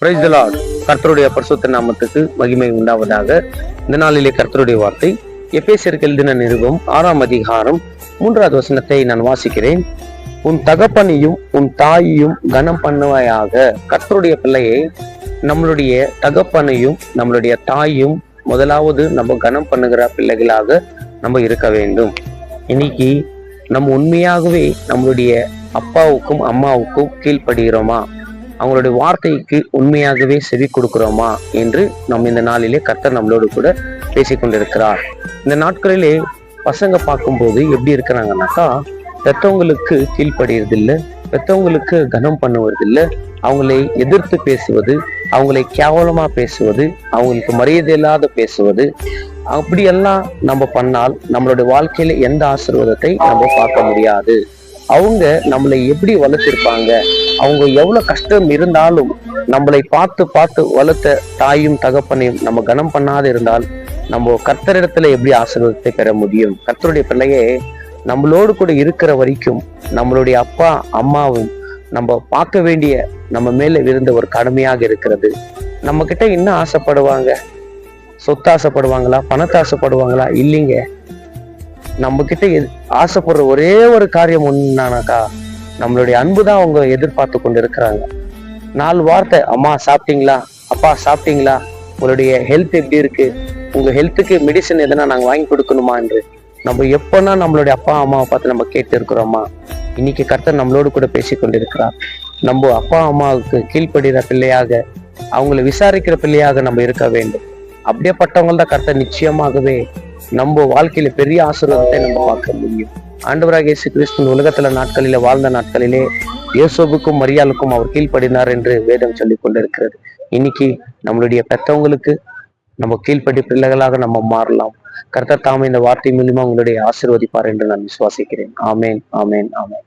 Praise the Lord. கர்த்தருடைய பரிசுத்த நாமத்துக்கு மகிமை உண்டாவதாக. இந்த நாளிலே கர்த்தருடைய வார்த்தை எபேசியருக்கு எழுதின நிருபம் 6ஆம் அதிகாரம் 3வது வசனத்தை நான் வாசிக்கிறேன். உன் தகப்பனையும் உன் தாயையும் கனம் பண்ணுவாயாக. கர்த்தருடைய பிள்ளையை, நம்மளுடைய தகப்பனையும் நம்மளுடைய தாயும் முதலாவது நம்ம கனம் பண்ணுகிற பிள்ளைகளாக நம்ம இருக்க வேண்டும். இன்னைக்கு நம்ம உண்மையாகவே நம்மளுடைய அப்பாவுக்கும் அம்மாவுக்கும் கீழ்ப்படுகிறோமா? அவங்களுடைய வார்த்தைக்கு உண்மையாகவே செவி கொடுக்கிறோமா என்று நம்ம இந்த நாளிலே கர்த்தர் நம்மளோடு கூட பேசிக்கொண்டிருக்கிறார். இந்த நாட்களிலே பசங்க பார்க்கும்போது எப்படி இருக்கிறாங்கன்னாக்கா, பெற்றவங்களுக்கு கீழ்ப்படுகிறதில்லை, பெற்றவங்களுக்கு கனம் பண்ணுவதில்லை, அவங்களை எதிர்த்து பேசுவது, அவங்களை கேவலமா பேசுவது, அவங்களுக்கு மரியாதை இல்லாத பேசுவது, அப்படியெல்லாம் நம்ம பண்ணால் நம்மளுடைய வாழ்க்கையில எந்த ஆசீர்வாதத்தை நம்ம பார்க்க முடியாது. அவங்க நம்மளை எப்படி வளர்த்திருப்பாங்க, அவங்க எவ்வளவு கஷ்டம் இருந்தாலும் நம்மளை பார்த்து பார்த்து வளர்த்த தாயும் தகப்பனையும் நம்ம கனம் பண்ணாத இருந்தால் நம்ம கர்த்தரிடத்துல எப்படி ஆசீர்வாதத்தை பெற முடியும்? கர்த்தருடைய பிள்ளையே, நம்மளோடு கூட இருக்கிற வரைக்கும் நம்மளுடைய அப்பா அம்மாவும் நம்ம பார்க்க வேண்டிய நம்ம மேல இருந்த ஒரு கடமையாக இருக்கிறது. நம்ம கிட்ட என்ன ஆசைப்படுவாங்க? சொத்து ஆசைப்படுவாங்களா? பணத்தை ஆசைப்படுவாங்களா? இல்லைங்க. நம்ம கிட்ட ஆசைப்படுற ஒரே ஒரு காரியம் ஒண்ணுனாக்கா, நம்மளுடைய அன்பு தான் அவங்க எதிர்பார்த்து கொண்டு இருக்கிறாங்க. 4 வார்த்தை, அம்மா சாப்பிட்டீங்களா, அப்பா சாப்பிட்டீங்களா, உங்களுடைய ஹெல்த் எப்படி இருக்கு, உங்க ஹெல்த்துக்கு மெடிசன் எதனா நாங்க வாங்கி கொடுக்கணுமா என்று நம்ம எப்பன்னா நம்மளுடைய அப்பா அம்மாவை பார்த்து நம்ம கேட்டு இருக்கிறோமா? இன்னைக்கு கர்த்தர் நம்மளோடு கூட பேசி கொண்டிருக்கிறார். நம்ம அப்பா அம்மாவுக்கு கீழ்ப்படுகிற பிள்ளையாக, அவங்களை விசாரிக்கிற பிள்ளையாக நம்ம இருக்க வேண்டும். அப்படியேப்பட்டவங்க தான் கர்த்தர் நிச்சயமாகவே நம்ம வாழ்க்கையில பெரிய ஆசீர்வாதத்தை நம்ம பார்க்க முடியும். ஆண்டவராகிய இயேசு கிறிஸ்து உலகத்துல நாட்களிலே வாழ்ந்த நாட்களிலே யோசேப்புக்கும் மரியாளுக்கும் அவர் கீழ்ப்படினார் என்று வேதம் சொல்லிக் கொண்டிருக்கிறது. இன்னைக்கு நம்மளுடைய பெற்றவங்களுக்கு நம்ம கீழ்ப்படி பிள்ளைகளாக நம்ம மாறலாம். கர்த்தர் தாமே இந்த வார்த்தை மூலமா உங்களுடைய ஆசீர்வதிப்பார் என்று நான் விசுவாசிக்கிறேன். ஆமேன், ஆமேன், ஆமேன்.